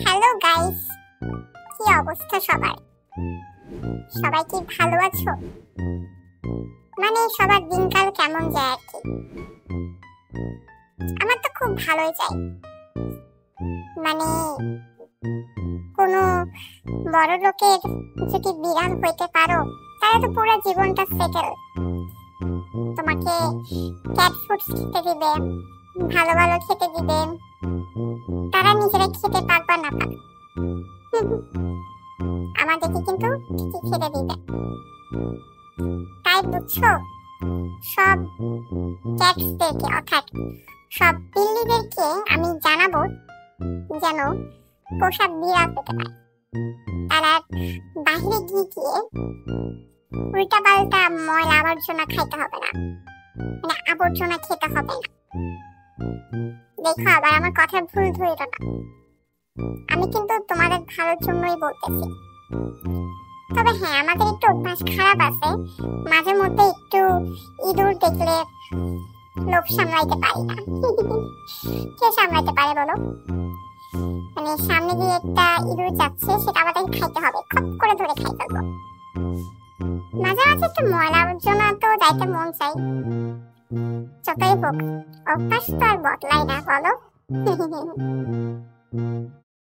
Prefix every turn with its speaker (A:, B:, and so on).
A: Hello guys, কি অবস্থা সবার? সবাই কি ভালো আছো? মানে সবার দিনকাল কেমন যায় আর কি? আমার তো খুব ভালোই যায়। মানে কোনো বড় লোকের যদি বিড়াল হইতে পারো তাহলে তো পুরো জীবনটা সেটেল। তোমাকে ক্যাট ফুড খেতে দিবে, ভালো ভালো খেতে দিবে, তারা নিজেরা খেতে পারবা না পাক আমাদেরকে কিন্তু ঠিকই খেতে দিবে। তাই বুঝছো, সব ক্যাটসদেরকে অর্থাৎ সব বিল্লিদেরকে আমি জানাবো যেন পোষা বিড়াল পেতে পারে। তারা বাহিরে গিয়ে গিয়ে উল্টা পাল্টা ময়লা আবর্জনা খাইতে হবে না, মানে আবর্জনা খেতে হবে না। দেখো, আবার আমার কথার ভুল ধরিল না, আমি কিন্তু তোমাদের ভালোর জন্যই বলতেছি। তবে হ্যাঁ, আমাদের একটু অভ্যাস খারাপ আছে, মাঝে মধ্যে একটু ইঁদুর দেখলে লোভ সামলাইতে পারি না। কে সামলাইতে পারে বলো? মানে সামনে দিয়ে একটা ইঁদুর যাচ্ছে, সেটা আমাদের খাইতে হবে, খপ করে ধরে খাই ফেলবো। মাঝে মাঝে একটু ময়লা আবর্জনা তো যাইতে মন চাই, যতই হোক অভ্যাস তো আর বদলাই না, বলো?